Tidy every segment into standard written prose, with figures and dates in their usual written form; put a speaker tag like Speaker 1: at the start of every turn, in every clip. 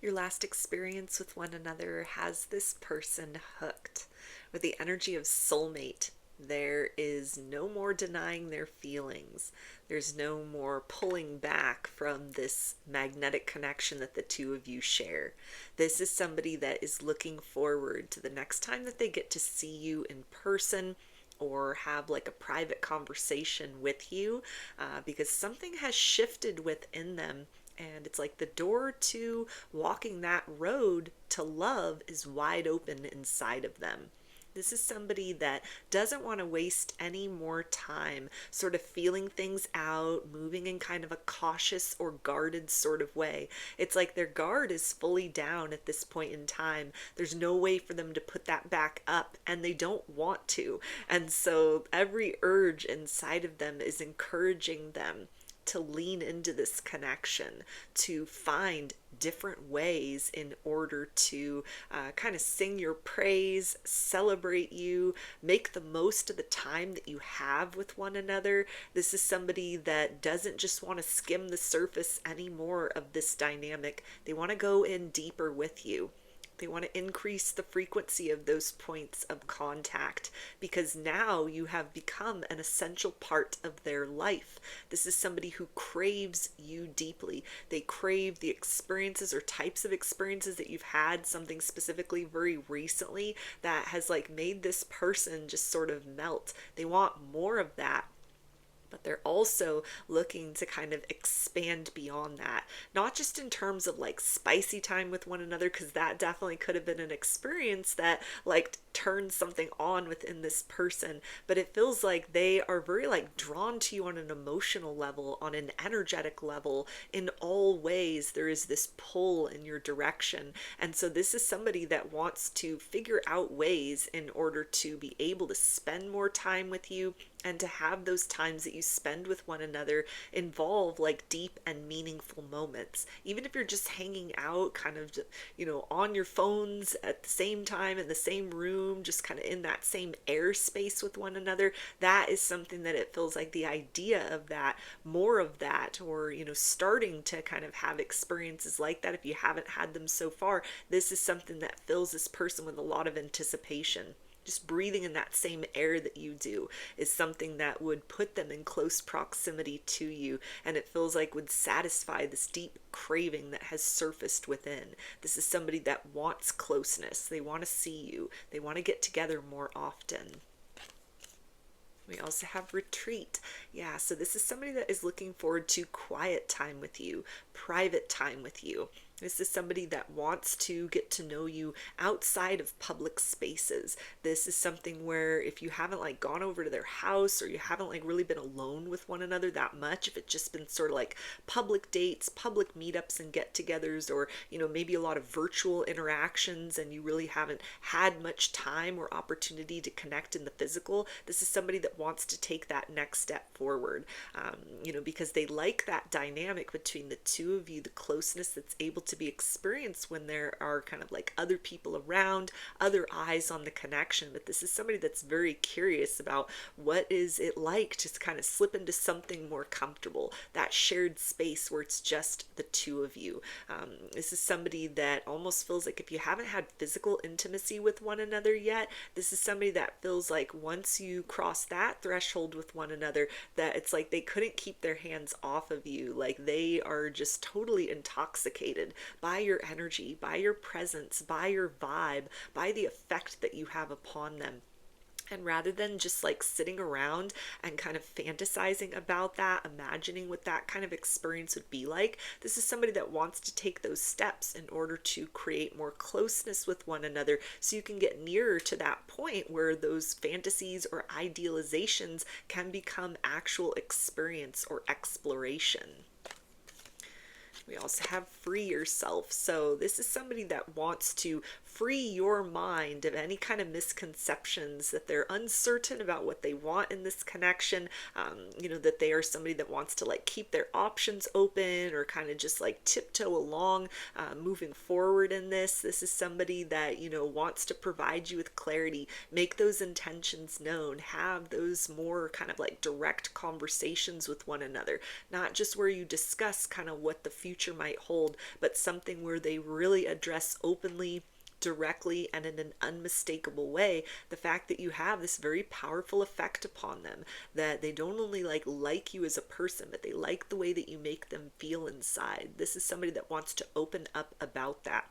Speaker 1: Your last experience with one another has this person hooked with the energy of soulmate. There is no more denying their feelings. There's no more pulling back from this magnetic connection that the two of you share. This is somebody that is looking forward to the next time that they get to see you in person or have like a private conversation with you, because something has shifted within them, and it's like the door to walking that road to love is wide open inside of them. This is somebody that doesn't want to waste any more time sort of feeling things out, moving in kind of a cautious or guarded sort of way. It's like their guard is fully down at this point in time. There's no way for them to put that back up, and they don't want to. And so every urge inside of them is encouraging them to lean into this connection, to find different ways in order to kind of sing your praise, celebrate you, make the most of the time that you have with one another. This is somebody that doesn't just want to skim the surface anymore of this dynamic. They want to go in deeper with you. They want to increase the frequency of those points of contact because now you have become an essential part of their life. This is somebody who craves you deeply. They crave the experiences or types of experiences that you've had, something specifically very recently that has like made this person just sort of melt. They want more of that, but they're also looking to kind of expand beyond that. Not just in terms of like spicy time with one another, because that definitely could have been an experience that like turned something on within this person, but it feels like they are very like drawn to you on an emotional level, on an energetic level. In all ways, there is this pull in your direction. And so this is somebody that wants to figure out ways in order to be able to spend more time with you, and to have those times that you spend with one another involve like deep and meaningful moments. Even if you're just hanging out, kind of, on your phones at the same time in the same room, just kind of in that same airspace with one another, that is something that it feels like the idea of that, more of that, or, starting to kind of have experiences like that. If you haven't had them so far, this is something that fills this person with a lot of anticipation. Just breathing in that same air that you do is something that would put them in close proximity to you, and it feels like would satisfy this deep craving that has surfaced within. This is somebody that wants closeness. They want to see you. They want to get together more often. We also have retreat. Yeah, so this is somebody that is looking forward to quiet time with you, private time with you. This is somebody that wants to get to know you outside of public spaces. This is something where if you haven't like gone over to their house, or you haven't like really been alone with one another that much, if it's just been sort of like public dates, public meetups and get-togethers, or maybe a lot of virtual interactions, and you really haven't had much time or opportunity to connect in the physical, this is somebody that wants to take that next step forward, because they like that dynamic between the two of you, the closeness that's able to be experienced when there are kind of like other people around, other eyes on the connection. But this is somebody that's very curious about what is it like to kind of slip into something more comfortable, that shared space where it's just the two of you. This is somebody that almost feels like if you haven't had physical intimacy with one another yet, this is somebody that feels like once you cross that threshold with one another, that it's like they couldn't keep their hands off of you. Like they are just totally intoxicated by your energy, by your presence, by your vibe, by the effect that you have upon them. And rather than just like sitting around and kind of fantasizing about that, imagining what that kind of experience would be like, this is somebody that wants to take those steps in order to create more closeness with one another, so you can get nearer to that point where those fantasies or idealizations can become actual experience or exploration. We also have free yourself. So this is somebody that wants to free your mind of any kind of misconceptions, that they're uncertain about what they want in this connection, that they are somebody that wants to like keep their options open, or kind of just like tiptoe along, moving forward in this. This is somebody that, wants to provide you with clarity, make those intentions known, have those more kind of like direct conversations with one another, not just where you discuss kind of what the future future might hold, but something where they really address openly, directly, and in an unmistakable way the fact that you have this very powerful effect upon them, that they don't only like you as a person, but they like the way that you make them feel inside. This is somebody that wants to open up about that,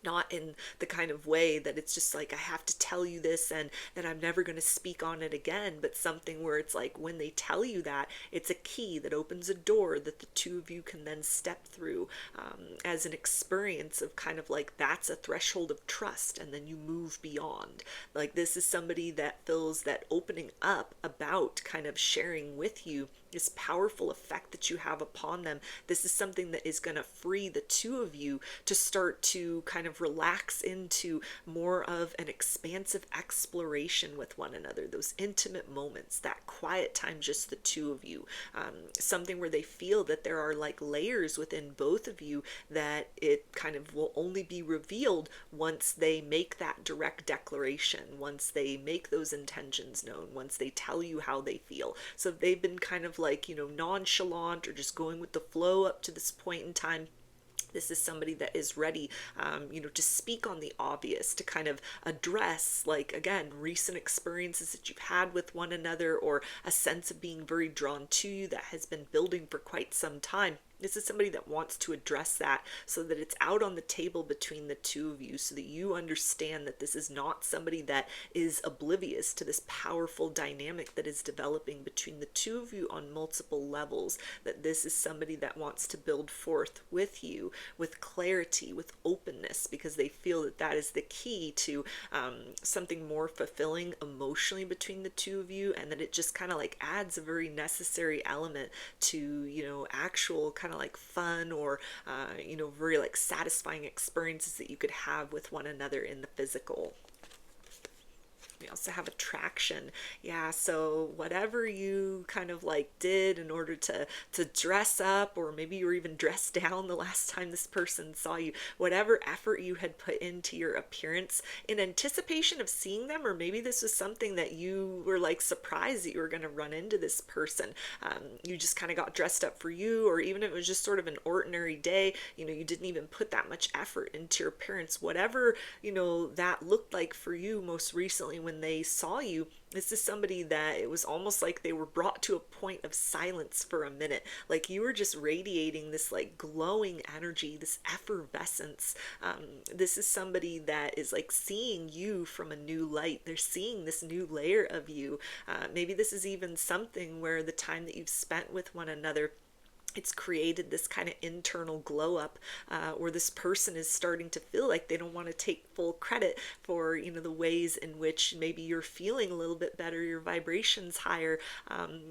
Speaker 1: not in the kind of way that it's just like I have to tell you this and that I'm never going to speak on it again, but something where it's like when they tell you that, it's a key that opens a door that the two of you can then step through, as an experience of kind of like that's a threshold of trust, and then you move beyond. Like this is somebody that feels that opening up about kind of sharing with you this powerful effect that you have upon them. This is something that is going to free the two of you to start to kind of relax into more of an expansive exploration with one another, those intimate moments, that quiet time, just the two of you, something where they feel that there are like layers within both of you that it kind of will only be revealed once they make that direct declaration, once they make those intentions known, once they tell you how they feel. So they've been kind of like, nonchalant or just going with the flow up to this point in time. This is somebody that is ready, to speak on the obvious, to kind of address, like, again, recent experiences that you've had with one another, or a sense of being very drawn to you that has been building for quite some time. This is somebody that wants to address that so that it's out on the table between the two of you, so that you understand that this is not somebody that is oblivious to this powerful dynamic that is developing between the two of you on multiple levels, that this is somebody that wants to build forth with you with clarity, with openness, because they feel that that is the key to something more fulfilling emotionally between the two of you, and that it just kind of like adds a very necessary element to, actual kind of like fun or very like satisfying experiences that you could have with one another in the physical. We also have attraction. Yeah, so whatever you kind of like did in order to dress up, or maybe you were even dressed down the last time this person saw you, whatever effort you had put into your appearance in anticipation of seeing them, or maybe this was something that you were like surprised that you were going to run into this person. You just kind of got dressed up for you, or even if it was just sort of an ordinary day, you didn't even put that much effort into your appearance. Whatever, that looked like for you most recently when they saw you, this is somebody that it was almost like they were brought to a point of silence for a minute. Like you were just radiating this like glowing energy, this effervescence. This is somebody that is like seeing you from a new light. They're seeing this new layer of you. Maybe this is even something where the time that you've spent with one another, it's created this kind of internal glow up, where this person is starting to feel like they don't want to take full credit for the ways in which maybe you're feeling a little bit better, your vibrations higher,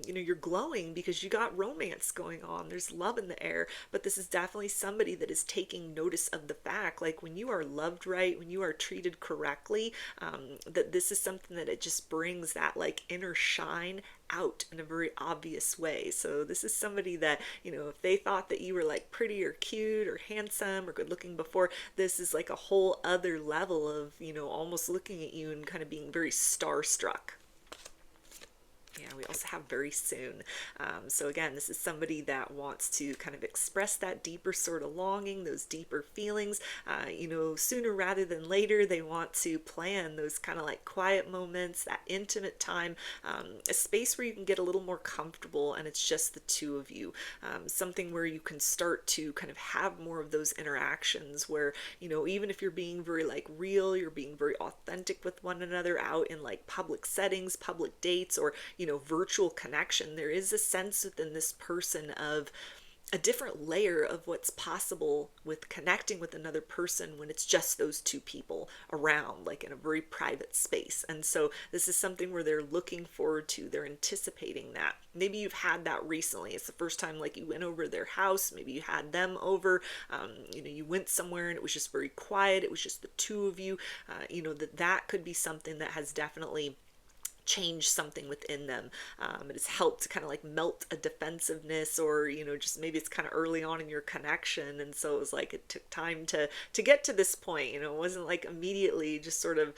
Speaker 1: you're glowing because you got romance going on, there's love in the air. But this is definitely somebody that is taking notice of the fact, like when you are loved right, when you are treated correctly, that this is something that it just brings that like inner shine out in a very obvious way. So this is somebody that, if they thought that you were like pretty or cute or handsome or good looking before, this is like a whole other level of, almost looking at you and kind of being very starstruck. Yeah, we also have very soon. So again, this is somebody that wants to kind of express that deeper sort of longing, those deeper feelings, sooner rather than later. They want to plan those kind of like quiet moments, that intimate time, a space where you can get a little more comfortable and it's just the two of you. Something where you can start to kind of have more of those interactions where, even if you're being very like real, you're being very authentic with one another out in like public settings, public dates, or, virtual connection, there is a sense within this person of a different layer of what's possible with connecting with another person when it's just those two people around, like in a very private space. And so this is something where they're looking forward to, they're anticipating that. Maybe you've had that recently. It's the first time like you went over their house, maybe you had them over, you went somewhere and it was just very quiet, it was just the two of you, that could be something that has definitely change something within them. It has helped to kind of like melt a defensiveness, or just maybe it's kind of early on in your connection, and so it was like it took time to get to this point. It wasn't like immediately just sort of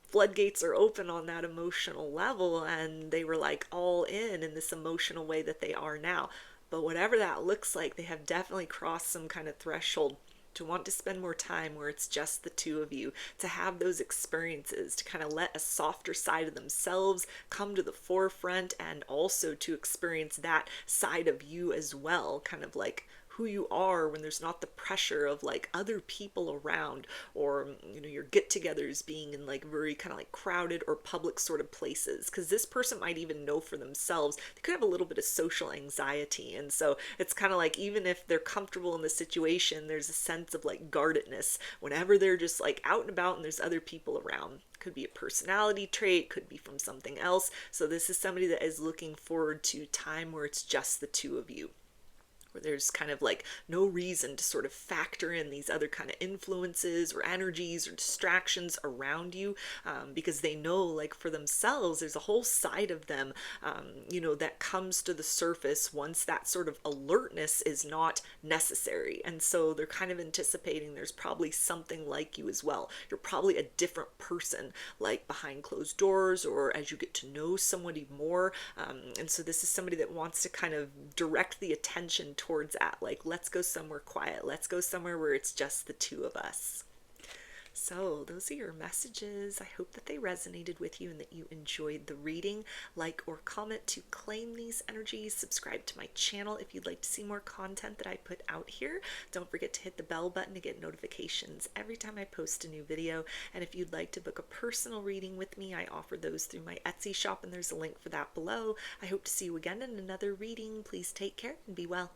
Speaker 1: floodgates are open on that emotional level and they were like all in this emotional way that they are now. But whatever that looks like, they have definitely crossed some kind of threshold to want to spend more time where it's just the two of you, to have those experiences, to kind of let a softer side of themselves come to the forefront, and also to experience that side of you as well, kind of like who you are when there's not the pressure of like other people around, or your get-togethers being in like very kind of like crowded or public sort of places, because this person might even know for themselves they could have a little bit of social anxiety. And so it's kind of like, even if they're comfortable in the situation, there's a sense of like guardedness whenever they're just like out and about and there's other people around. Could be a personality trait, could be from something else. So this is somebody that is looking forward to time where it's just the two of you, where there's kind of like no reason to sort of factor in these other kind of influences or energies or distractions around you, because they know, like for themselves, there's a whole side of them, that comes to the surface once that sort of alertness is not necessary. And so they're kind of anticipating there's probably something like you as well. You're probably a different person, like behind closed doors or as you get to know somebody more. And so this is somebody that wants to kind of direct the attention towards that, like, let's go somewhere quiet, let's go somewhere where it's just the two of us. So those are your messages. I hope that they resonated with you and that you enjoyed the reading. Like or comment to claim these energies. Subscribe to my channel if you'd like to see more content that I put out here. Don't forget to hit the bell button to get notifications every time I post a new video. And if you'd like to book a personal reading with me, I offer those through my Etsy shop, and there's a link for that below. I hope to see you again in another reading. Please take care and be well.